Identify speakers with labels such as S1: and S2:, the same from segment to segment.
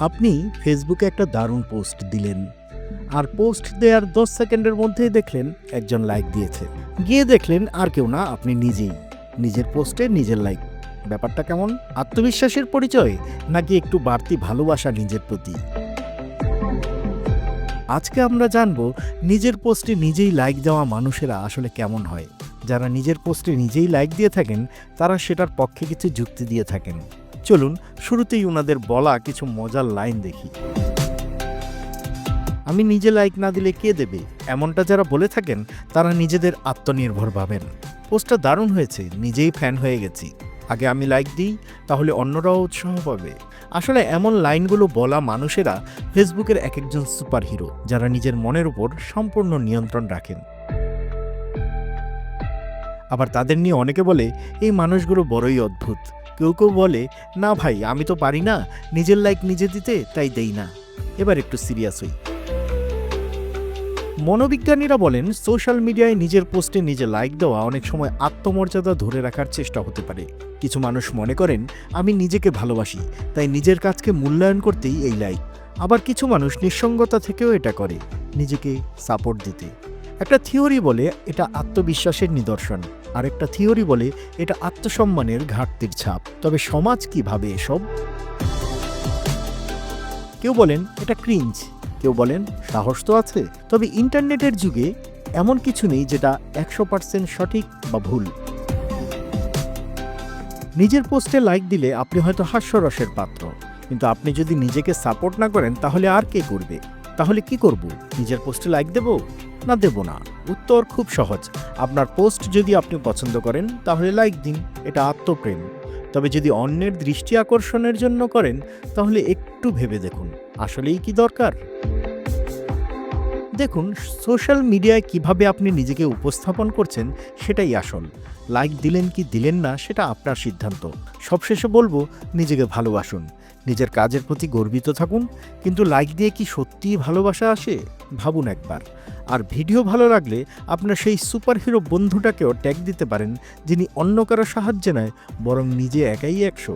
S1: আপনি ফেসবুকে একটা দারুণ পোস্ট দিলেন, আর পোস্ট দেওয়ার 10 সেকেন্ডের মধ্যেই দেখলেন একজন লাইক দিয়েছে। গিয়ে দেখলেন আর কেউ না, আপনি নিজেই। নিজের পোস্টে নিজের লাইক। ব্যাপারটা কেমন? আত্মবিশ্বাসের পরিচয়, নাকি একটু বাড়তি ভালোবাসা নিজের প্রতি? আজকে আমরা জানব নিজের পোস্টে নিজেই লাইক দেওয়া মানুষেরা আসলে কেমন হয়। যারা নিজের পোস্টে নিজেই লাইক দিয়ে থাকেন তারা সেটার পক্ষে কিছু যুক্তি দিয়ে থাকেন। চলুন শুরুতেই ওনাদের বলা কিছু মজার লাইন দেখি। আমি নিজে লাইক না দিলে কে দেবে, এমনটা যারা বলে থাকেন তারা নিজেদের আত্মনির্ভর ভাবেন। পোস্টটা দারুণ হয়েছে, নিজেই ফ্যান হয়ে গেছি, আগে আমি লাইক দিই, তাহলে অন্যরাও উৎসাহ পাবে। আসলে এমন লাইনগুলো বলা মানুষেরা ফেসবুকের এক একজন সুপারহিরো, যারা নিজের মনের উপর সম্পূর্ণ নিয়ন্ত্রণ রাখেন। আবার তাদের নিয়ে অনেকে বলে এই মানুষগুলো বড়ই অদ্ভুত। কেউ কেউ বলে, না ভাই আমি তো পারি না নিজের লাইক নিজে দিতে, তাই দেই না। এবার একটু সিরিয়াস হই। মনোবিজ্ঞানীরা বলেন সোশ্যাল মিডিয়ায় নিজের পোস্টে নিজে লাইক দেওয়া অনেক সময় আত্মমর্যাদা ধরে রাখার চেষ্টা হতে পারে। কিছু মানুষ মনে করেন আমি নিজেকে ভালোবাসি, তাই নিজের কাজকে মূল্যায়ন করতেই এই লাইক। আবার কিছু মানুষ নিঃসঙ্গতা থেকেও এটা করে, নিজেকে সাপোর্ট দিতে। একটা থিওরি বলে এটা আত্মবিশ্বাসের নিদর্শন, আর একটা থিওরি বলে এটা আত্মসম্মানের ঘাটতির ছাপ। তবে সমাজ কি ভাবে এসব? কেউ বলেন এটা ক্রিঞ্জ, কেউ বলেন সাহস তো আছে। তবে ইন্টারনেটের যুগে এমন কিছু নেই যেটা 100% সঠিক বা ভুল। নিজের পোস্টে লাইক দিলে আপনি হয়তো হাস্যরসের পাত্র, কিন্তু আপনি যদি নিজেকে সাপোর্ট না করেন তাহলে আর কে করবে? তাহলে কি করব? নিজের পোস্টে লাইক দেব না দেব না? উত্তর খুব সহজ। আপনার পোস্ট যদি আপনি পছন্দ করেন তাহলে লাইক দিন, এটা আত্মপ্রেম। তবে যদি অন্যের দৃষ্টি আকর্ষণের জন্য করেন তাহলে একটু ভেবে দেখুন আসলেই কি দরকার। দেখুন, সোশ্যাল মিডিয়ায় কিভাবে আপনি নিজেকে উপস্থাপন করছেন সেটাই আসল। লাইক দিলেন কি দিলেন না সেটা আপনার সিদ্ধান্ত। সবশেষে বলবো, নিজেকে ভালোবাসুন, নিজের কাজের প্রতি গর্বিত থাকুন। কিন্তু লাইক দিয়ে কি সত্যিই ভালোবাসা আসে? ভাবুন একবার। আর ভিডিও ভালো লাগলে আপনার সেই সুপারহিরো বন্ধুটাকেও ট্যাগ দিতে পারেন, যিনি অন্য কারো সাহায্যে নয় বরং নিজে একাই 100।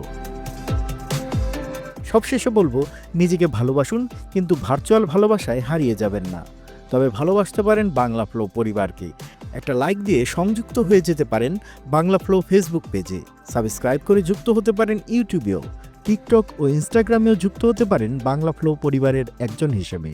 S1: সবশেষে বলবো, নিজেকে ভালোবাসুন, কিন্তু ভার্চুয়াল ভালোবাসায় হারিয়ে যাবেন না। তবে ভালোবাসতে পারেন বাংলা ফ্লো পরিবারকে। একটা লাইক দিয়ে সংযুক্ত হয়ে যেতে পারেন বাংলা ফ্লো ফেসবুক পেজে। সাবস্ক্রাইব করে যুক্ত হতে পারেন ইউটিউবেও। টিকটক ও ইনস্টাগ্রামেও যুক্ত হতে পারেন বাংলা ফ্লো পরিবারের একজন হিসেবে।